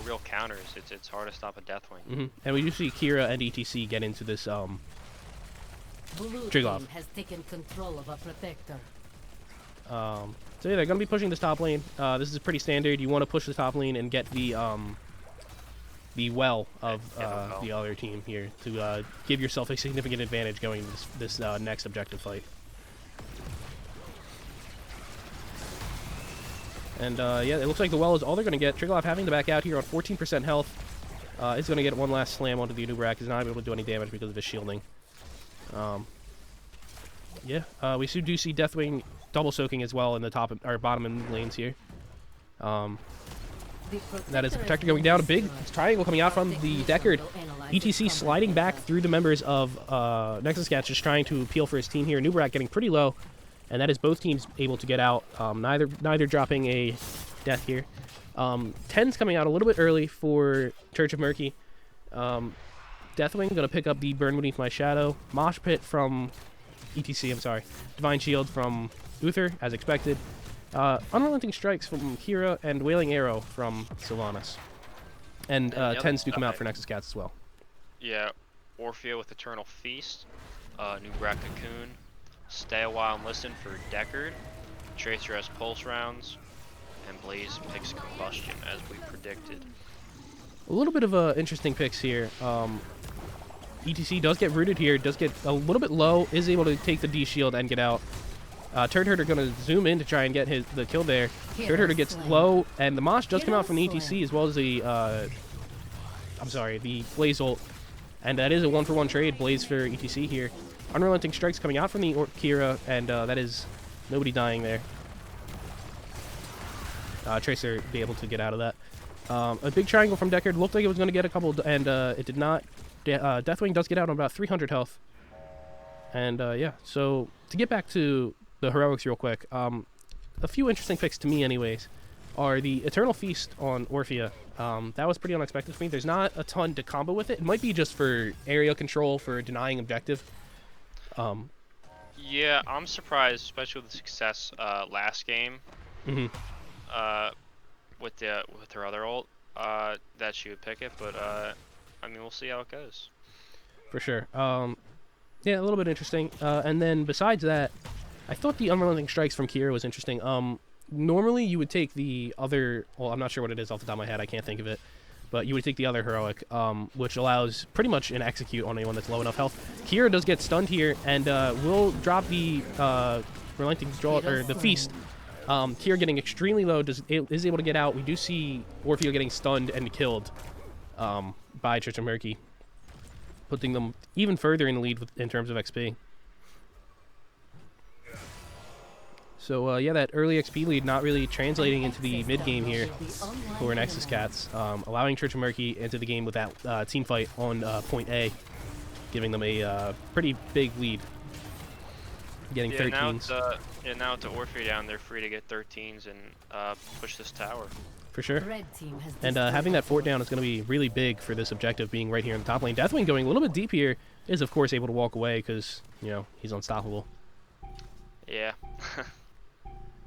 real counters, it's hard to stop a Deathwing.
And we do see Kira and ETC get into this Triglav.
Has taken control of a protector.
So yeah, they're going to be pushing this top lane. This is pretty standard. You want to push the top lane and get the well of the other team here to give yourself a significant advantage going into this next objective fight. And yeah, it looks like the well is all they're going to get. Triglav having to back out here on 14% health. Is going to get one last slam onto the Nubrak. He's not able to do any damage because of his shielding. Yeah, we do see Deathwing double soaking as well in the top or bottom and lanes here. That is the protector going down. A big triangle coming out from the Deckard. ETC sliding back through the members of Nexus Cats, just trying to appeal for his team here. Nubrak getting pretty low, and that is both teams able to get out. Neither dropping a death here. 10's coming out a little bit early for Church of Murky. Deathwing going to pick up the Burn Beneath My Shadow. Mosh Pit from ETC, I'm sorry. Divine Shield from Uther, as expected. Unrelenting Strikes from Kira, and Wailing Arrow from Sylvanas. And 10s do come out for Nexus Cats as well.
Yeah, Orphea with Eternal Feast, Nubrak Cocoon, Stay a While and Listen for Deckard, Tracer has Pulse Rounds, and Blaze picks Combustion, as we predicted.
A little bit of interesting picks here. ETC does get rooted here, does get a little bit low, is able to take the D shield and get out. Turd Herder going to zoom in to try and get the kill there. Turd Herder gets low, and the Mosh does come out from the ETC as well as the, the Blaze ult. And that is a 1-for-1 trade, Blaze for ETC here. Unrelenting Strikes coming out from the Kira, and that is nobody dying there. Tracer be able to get out of that. A big triangle from Deckard, looked like it was going to get a couple, and it did not. Deathwing does get out on about 300 health. And yeah, so to get back to the heroics real quick, a few interesting picks to me anyways are the Eternal Feast on Orphea. That was pretty unexpected for me. There's not a ton to combo with it. It might be just for area control, for denying objective.
Yeah, I'm surprised, especially with the success last game. With her other ult, that she would pick it, but I mean, we'll see how it goes.
For sure. Yeah, a little bit interesting. And then besides that, I thought the Unrelenting Strikes from Kira was interesting. Normally you would take the other, well, I'm not sure what it is off the top of my head, I can't think of it, but you would take the other heroic, which allows pretty much an execute on anyone that's low enough health. Kira does get stunned here, and will drop the Relenting Draw, or the Feast. Kira getting extremely low, is able to get out. We do see Orphea getting stunned and killed by Church of Murky, putting them even further in the lead in terms of XP. So yeah, that early XP lead not really translating into the mid game here for Nexus Cats, allowing Church of Murky into the game with that team fight on point A, giving them a pretty big lead, getting 13s.
Now with the Orphea down, they're free to get 13s and push this tower.
For sure.
Red team has
And having that fort down is going to be really big for this objective, being right here in the top lane. Deathwing going a little bit deep here is, of course, able to walk away because, you know, he's unstoppable.
Yeah.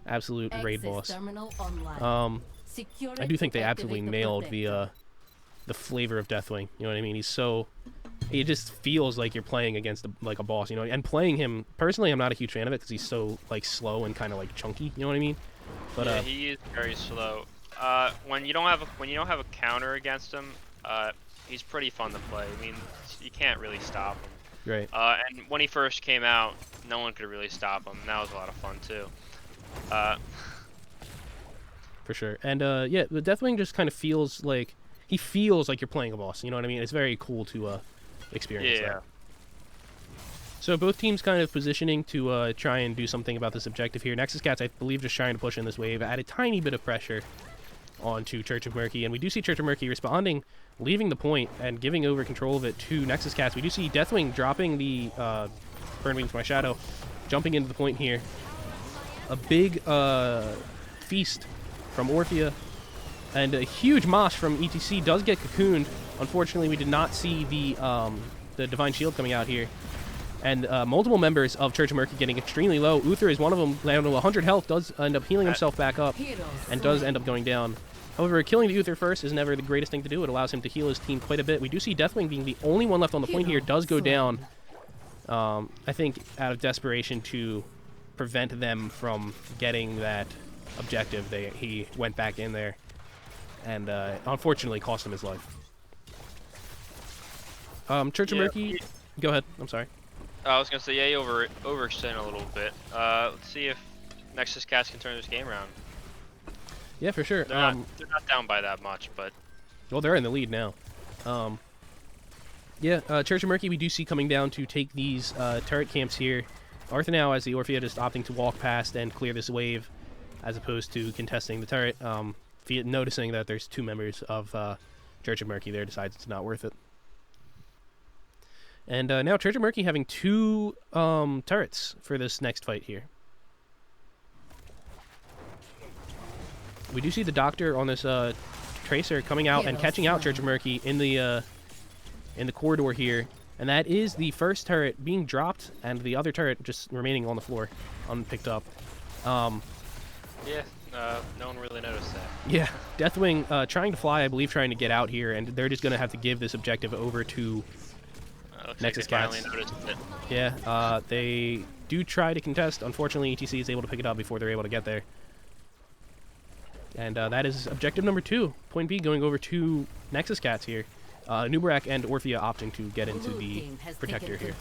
Absolute raid boss.
terminal online.
I do think they absolutely nailed the flavor of Deathwing. You know what I mean? He's so... It just feels like you're playing against like a boss, you know. And playing him personally, I'm not a huge fan of it because he's so like slow and kind of like chunky. You know what I mean? But
yeah, he is very slow. When you don't have a counter against him, he's pretty fun to play. I mean, you can't really stop him.
Right.
And when he first came out, no one could really stop him. That was a lot of fun too.
For sure. And yeah, the Deathwing just kind of feels like you're playing a boss. You know what I mean? It's very cool to experience that. So both teams kind of positioning to try and do something about this objective here. Nexus Cats, I believe, just trying to push in this wave, add a tiny bit of pressure onto Church of Murky, and we do see Church of Murky responding, leaving the point and giving over control of it to Nexus Cats. We do see Deathwing dropping the Burn Wings My Shadow, jumping into the point here. A big feast from Orphea, and a huge mosh from ETC does get cocooned. Unfortunately, we did not see the Divine Shield coming out here. And multiple members of Church of Murky getting extremely low. Uther is one of them, down to 100 health, does end up healing himself back up, and does end up going down. However, killing the Uther first is never the greatest thing to do. It allows him to heal his team quite a bit. We do see Deathwing being the only one left on the point here, does go down, I think out of desperation to prevent them from getting that objective. He went back in there, and unfortunately cost him his life. Church of Murky, go ahead, I'm sorry.
I was gonna say, yeah, he overextended a little bit. Let's see if Nexus Cats can turn this game around.
Yeah, for sure.
They're not down by that much, but
well, they're in the lead now. Yeah, Church of Murky we do see coming down to take these turret camps here. Arthur now, as the Orphea, just opting to walk past and clear this wave, as opposed to contesting the turret. Noticing that there's two members of Church of Murky there, decides it's not worth it. And now Church of Murky having two turrets for this next fight here. We do see the Doctor on this Tracer coming out and catching out Church of Murky in the corridor here. And that is the first turret being dropped, and the other turret just remaining on the floor, unpicked up.
Yeah, no one really noticed that.
Yeah, Deathwing trying to fly, I believe, trying to get out here, and they're just going to have to give this objective over to Nexus Cats. Yeah, they do try to contest. Unfortunately, ETC is able to pick it up before they're able to get there. And that is objective number 2. Point B going over to Nexus Cats here. Nubarak and Orphea opting to get into the Protector here.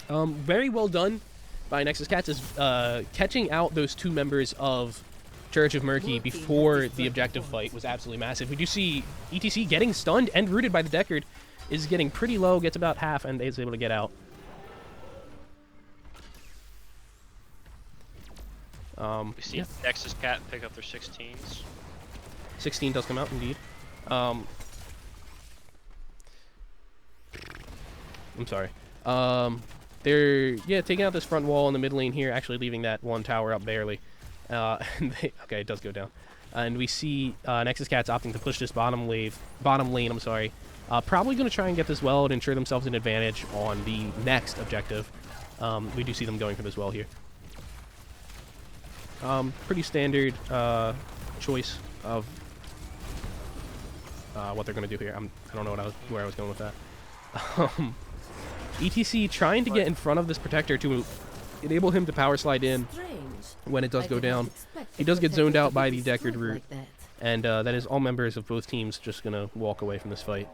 Very well done by Nexus Cats is catching out those two members of Church of Murky before the objective fight was absolutely massive. We do see ETC getting stunned and rooted by the Deckard, is getting pretty low, gets about half, and is able to get out.
We see Nexus Cat pick up their 16s.
16 does come out, indeed. I'm sorry. They're taking out this front wall in the mid lane here, actually leaving that one tower up barely. Okay, it does go down. And we see Nexus Cats opting to push this bottom lane. Probably going to try and get this well and ensure themselves an advantage on the next objective. We do see them going for this well here. Pretty standard choice of what they're going to do here. I don't know where I was going with that. ETC trying to get in front of this Protector to enable him to power slide in when it does go down. He does get zoned out by the Deckard root, and that is all members of both teams just going to walk away from this fight.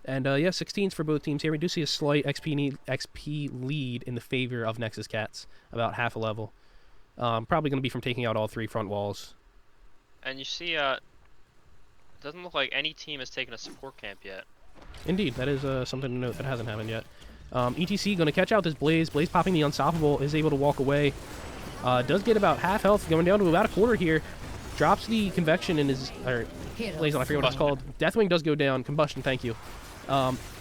And yeah, 16s for both teams here. We do see a slight XP lead in the favor of Nexus Cats, about half a level. Probably going to be from taking out all 3 front walls.
And you see, it doesn't look like any team has taken a support camp yet.
Indeed, that is something to note that hasn't happened yet. ETC going to catch out this Blaze. Blaze popping the Unstoppable, is able to walk away. Does get about half health, going down to about a quarter here. Drops the Convection in his... Or, Blaze, I forget what it's called. Deathwing does go down. Combustion, thank you.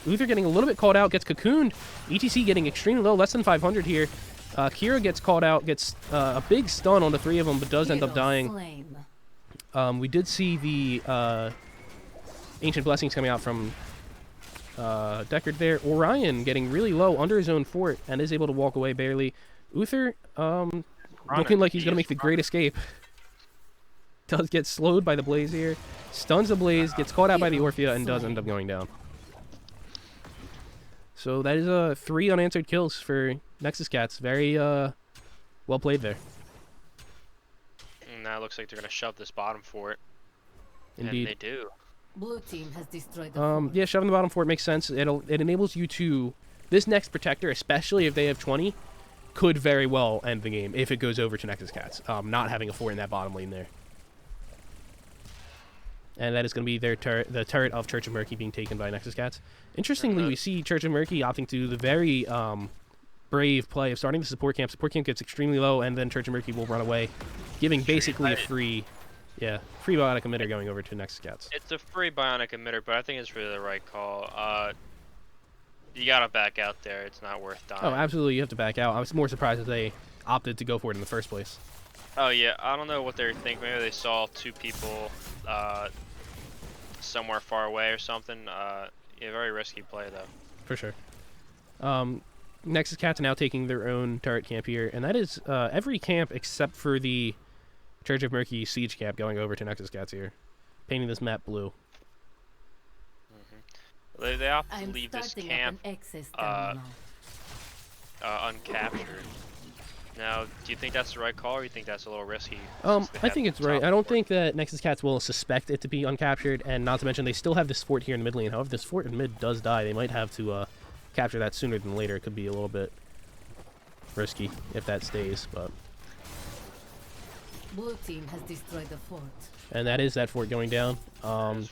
Uther getting a little bit called out, gets cocooned. ETC getting extremely low, less than 500 here. Kira gets called out, gets a big stun on the three of them, but does end up dying. We did see the Ancient Blessings coming out from Deckard there. Orion getting really low under his own fort and is able to walk away barely. Uther looking like he's going to make the great escape. Does get slowed by the Blaze here. Stuns the Blaze, gets caught out by the Orphea, and does end up going down. So that is 3 unanswered kills for Nexus Cats. Very well played there.
And now it looks like they're going to shove this bottom fort.
Indeed.
And they do.
Blue team has destroyed the
Yeah, shoving the bottom fort makes sense. It enables you to... This next Protector, especially if they have 20, could very well end the game if it goes over to Nexus Cats. Not having a fort in that bottom lane there. And that is going to be their the turret of Church of Murky being taken by Nexus Cats. Interestingly, we see Church of Murky opting to the very brave play of starting the support camp. Support camp gets extremely low, and then Church of Murky will run away, giving basically a free bionic emitter going over to Nexus Cats.
It's a free bionic emitter, but I think it's really the right call. You gotta back out there. It's not worth dying.
Oh, absolutely, you have to back out. I was more surprised that they opted to go for it in the first place.
Oh yeah, I don't know what they were thinking. Maybe they saw 2 people somewhere far away or something. Yeah, very risky play though.
For sure. Nexus Cats are now taking their own turret camp here, and that is every camp except for the Church of Murky siege camp going over to Nexus Cats here, painting this map blue.
They opt to leave this camp uncaptured. Now, do you think that's the right call, or do you think that's a little risky?
I think it's right. I don't think that Nexus Cats will suspect it to be uncaptured, and not to mention they still have this fort here in the mid lane. However, if this fort in mid does die, they might have to capture that sooner than later. It could be a little bit risky if that stays, but...
Blue team has destroyed the fort.
And that is that fort going down.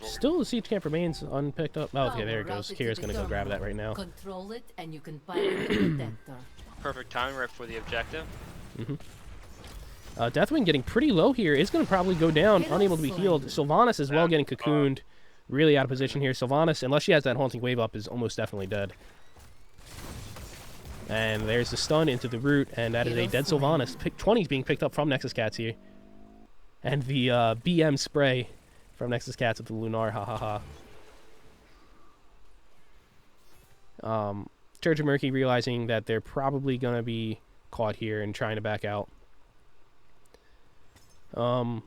Still the siege camp remains unpicked up. Oh, okay, there it goes. Kira's going to go grab that right now.
Control it, and you can find the protector.
Perfect timing right for the objective.
Deathwing getting pretty low here. Is going to probably go down, unable to be healed. Sylvanas as well getting cocooned. Really out of position here. Sylvanas, unless she has that Haunting Wave up, is almost definitely dead. And there's the stun into the root, and that is a dead Sylvanas. 20 is being picked up from Nexus Cats here. And the BM spray from Nexus Cats with the Lunar, ha. Church of Murky realizing that they're probably going to be caught here and trying to back out. So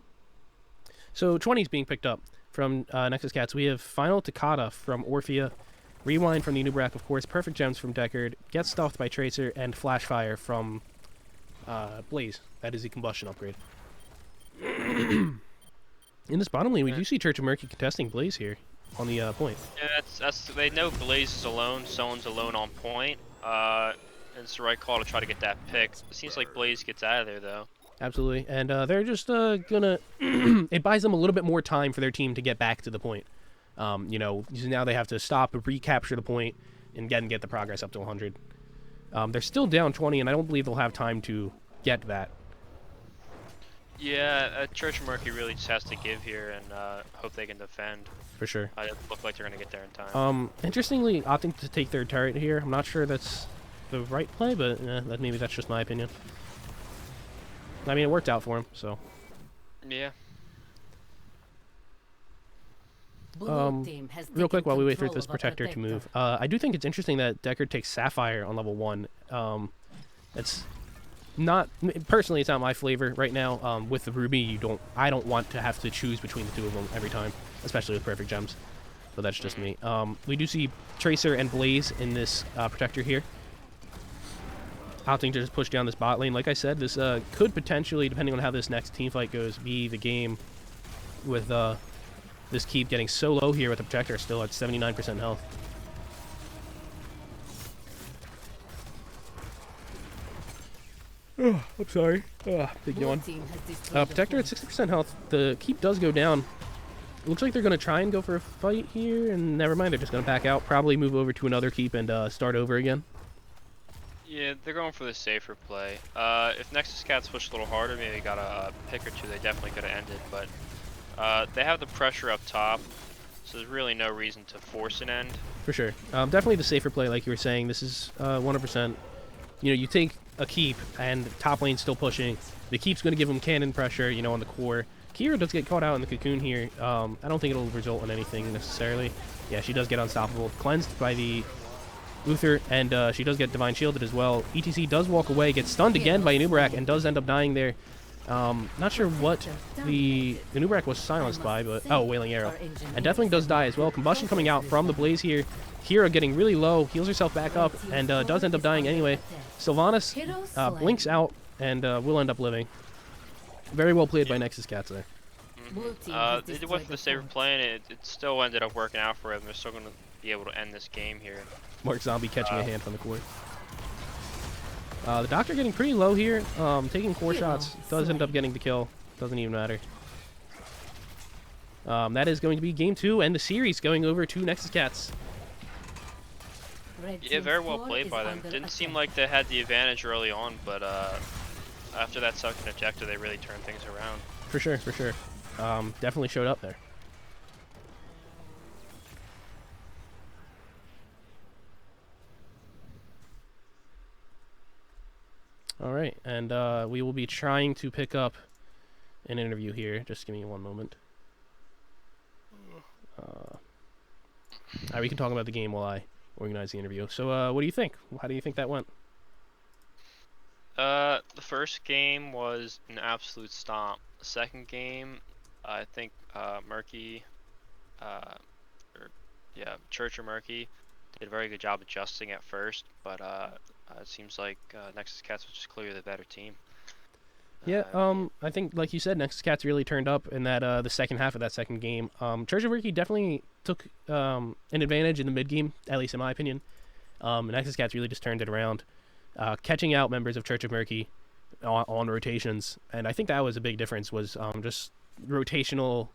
20 is being picked up from Nexus Cats. We have Final Toccata from Orphea, Rewind from the Nubrak, of course, Perfect Gems from Deckard, Get Stuffed by Tracer, and Flashfire from Blaze. That is the combustion upgrade. In this bottom lane, we do see Church of Murky contesting Blaze here on the point.
Yeah, that's they know Blaze is alone, someone's alone on point. And it's the right call to try to get that pick. It seems like Blaze gets out of there though.
Absolutely, and they're just gonna. It buys them a little bit more time for their team to get back to the point. You know, now they have to stop, recapture the point, and get the progress up to 100. They're still down 20, and I don't believe they'll have time to get that.
Yeah, Church of Murky really just has to give here and hope they can defend.
For sure.
It look like they're going to get there in time.
Interestingly, opting to take their turret here. I'm not sure that's the right play, but maybe that's just my opinion. I mean, it worked out for him, so.
Yeah.
Real quick while we wait for this Protector to move. I do think it's interesting that Deckard takes Sapphire on level 1. It's not personally, it's not my flavor right now. With the Ruby, I don't want to have to choose between the two of them every time, especially with Perfect Gems. But that's just me. We do see Tracer and Blaze in this Protector here, opting to just push down this bot lane. Like I said, this could potentially, depending on how this next team fight goes, be the game with this keep getting so low here with the Protector still at 79% health. Oh, I'm sorry. Big yawn. Protector at 60% health. The keep does go down. Looks like they're going to try and go for a fight here, and never mind, they're just going to back out. Probably move over to another keep and start over again.
Yeah, they're going for the safer play. If Nexus Cats push a little harder, maybe got a pick or two, they definitely could have ended. But they have the pressure up top, so there's really no reason to force an end.
For sure. Definitely the safer play, like you were saying. This is 100%. You know, you take a keep, and top lane's still pushing. The keep's going to give them cannon pressure, you know, on the core. Kira does get caught out in the cocoon here. I don't think it'll result in anything necessarily. Yeah, she does get unstoppable. Cleansed by the Uther, and she does get divine shielded as well. ETC does walk away, gets stunned again by Anubarak, and does end up dying there. Not sure what the Anubarak was silenced by, but oh, Wailing Arrow. And Deathwing does die as well. Combustion coming out from the blaze here. Kira getting really low, heals herself back up, and does end up dying anyway. Sylvanas blinks out and will end up living. Very well played by Nexus Cats there.
They went for the safer play, and it still ended up working out for them. They're still going to be able to end this game here.
Mark Zombie catching a hand from the core. The Doctor getting pretty low here, taking 4 shots. Does end up getting the kill. Doesn't even matter. That is going to be game 2, and the series going over to Nexus Cats.
Yeah, very well played by them. Didn't seem like they had the advantage early on, but after that second objective, they really turned things around.
For sure, for sure. Definitely showed up there. All right, and we will be trying to pick up an interview here. Just give me one moment. We can talk about the game while I organize the interview. So, what do you think? How do you think that went?
The first game was an absolute stomp. The second game, I think Murky, Church or Murky, did a very good job adjusting at first, but it seems like Nexus Cats was just clearly the better team.
Yeah, I think, like you said, Nexus Cats really turned up in that the second half of that second game. Church of Murky definitely took an advantage in the mid game, at least in my opinion. Nexus Cats really just turned it around, catching out members of Church of Murky on rotations, and I think that was a big difference. Was just rotational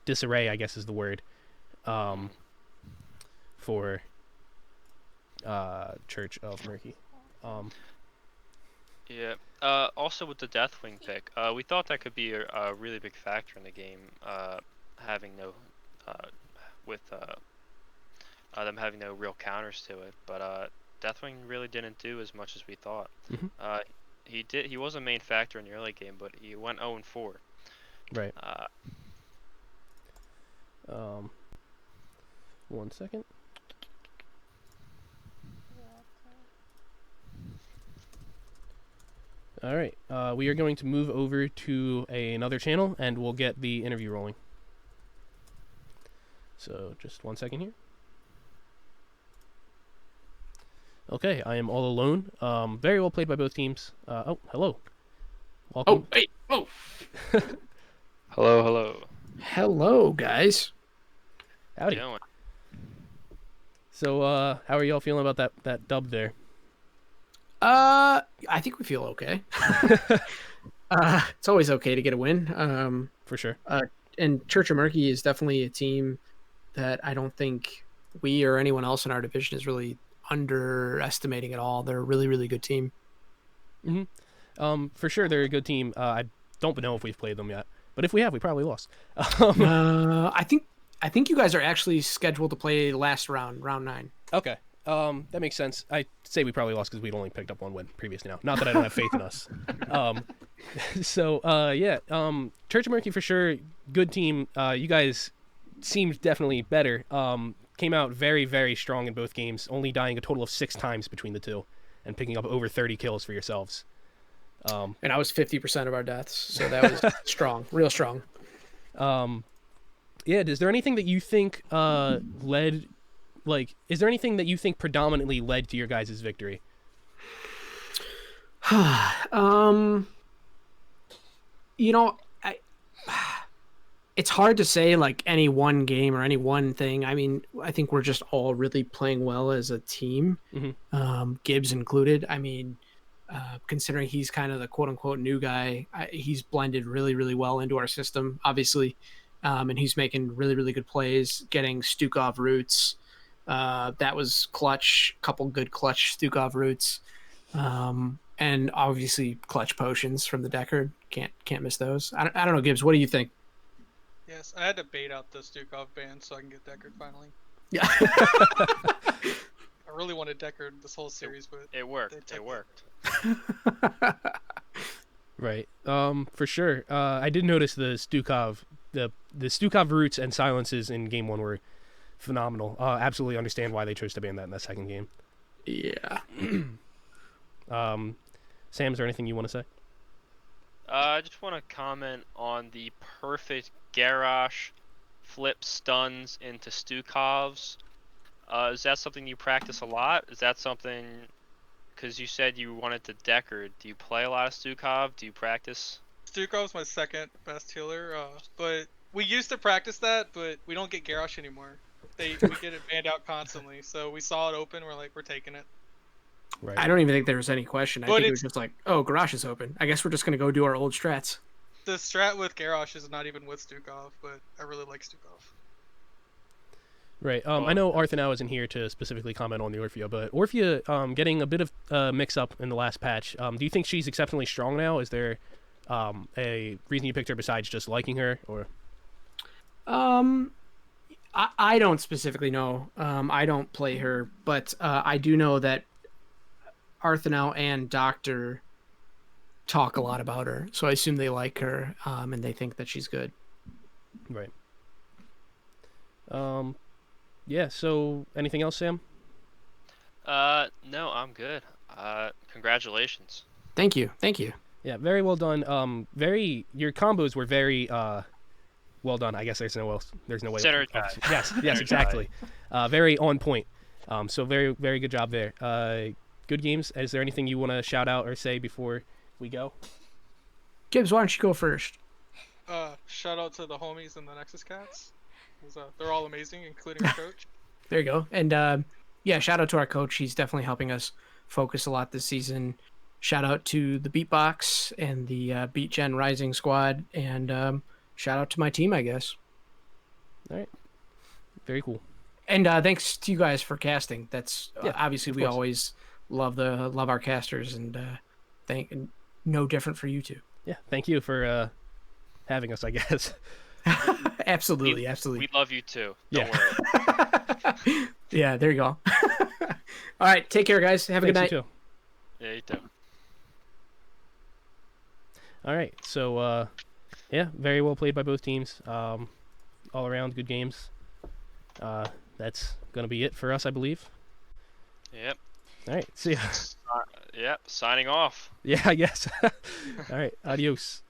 disarray, I guess is the word, for Church of Murky.
Yeah. Also with the Deathwing pick, we thought that could be a really big factor in the game, having no, them having no real counters to it. But Deathwing really didn't do as much as we thought.
Mm-hmm.
He was a main factor in the early game, but he went 0-4.
Right. 1 second. All right, we are going to move over to another channel, and we'll get the interview rolling. So, just 1 second here. Okay, I am all alone. Very well played by both teams. Oh, hello. Welcome.
Oh, wait. Oh.
Hello, hello.
Hello, guys.
Howdy.
How you doing?
So, how are y'all feeling about that dub there?
I think we feel okay. It's always okay to get a win.
For sure.
And Church of Murky is definitely a team that I don't think we or anyone else in our division is really underestimating at all. They're a really, really good team.
Mm-hmm. For sure, they're a good team. I don't know if we've played them yet, but if we have, we probably lost.
I think you guys are actually scheduled to play last round 9.
Okay. That makes sense. I say we probably lost because we'd only picked up 1 win previously now. Not that I don't have faith in us. Church of Murky for sure, good team. You guys seemed definitely better. Came out very, very strong in both games, only dying a total of 6 times between the two, and picking up over 30 kills for yourselves.
And I was 50% of our deaths, so that was strong, real strong.
Yeah, is there anything that you think is there anything that you think predominantly led to your guys' victory?
It's hard to say like any one game or any one thing. I mean, I think we're just all really playing well as a team, Gibbs included. I mean, considering he's kind of the quote unquote new guy, he's blended really, really well into our system. Obviously, and he's making really, really good plays, getting Stukov roots. That was clutch, couple good clutch Stukov roots. And obviously clutch potions from the Deckard. Can't miss those. I don't know, Gibbs, what do you think?
Yes, I had to bait out the Stukov ban so I can get Deckard finally.
Yeah.
I really wanted Deckard this whole series, but
It worked.
they
It
took
worked.
Right. For sure. I did notice the Stukov roots and silences in game 1 were phenomenal. Absolutely understand why they chose to ban that in that second game.
Yeah.
Sam, is there anything you want to say?
I just want to comment on the perfect Garrosh flip stuns into Stukovs. Is that something you practice a lot? Is that something... Because you said you wanted to Deckard. Do you play a lot of Stukov? Do you practice?
Stukov's my second best healer, but we used to practice that, but we don't get Garrosh anymore. We get it banned out constantly, so we saw it open, we're like, we're taking it.
Right.
I don't even think there was any question. I
But
think it was just like, oh, Garrosh is open. I guess we're just going to go do our old strats.
The strat with Garrosh is not even with Stukov, but I really like Stukov.
Right. I know Arthur isn't here to specifically comment on the Orphea, but Orphea getting a bit of mix-up in the last patch. Do you think she's exceptionally strong now? Is there a reason you picked her besides just liking her? Or
I don't specifically know. I don't play her, but I do know that Arthanel and Doctor talk a lot about her, so I assume they like her and they think that she's good.
Right. Yeah, so anything else, Sam?
No, I'm good. Congratulations.
Thank you.
Yeah, very well done. Your combos were very well done. I guess there's no way.
Synergized.
Yes, exactly. Very on point. So very, very good job there. Good games. Is there anything you want to shout out or say before we go?
Gibbs, why don't you go first?
Shout out to the homies and the Nexus cats. They're all amazing, including our coach.
There you go. And yeah, shout out to our coach. He's definitely helping us focus a lot this season. Shout out to the Beatbox and the Beat Gen Rising squad. And shout out to my team, I guess.
All right. Very cool.
And thanks to you guys for casting. That's obviously we
course.
always love our casters, and no different for you two.
Yeah, thank you for having us, I guess.
Absolutely.
We love you too. Don't
Yeah.
worry.
Yeah, there you go. All right, take care, guys. Have a good night.
Thanks, you too.
Yeah, you too.
All right, so yeah, very well played by both teams. All around good games. That's gonna be it for us, I believe.
Yep.
All right, see ya.
Yep. Signing off.
Yeah, I guess. All right, adios.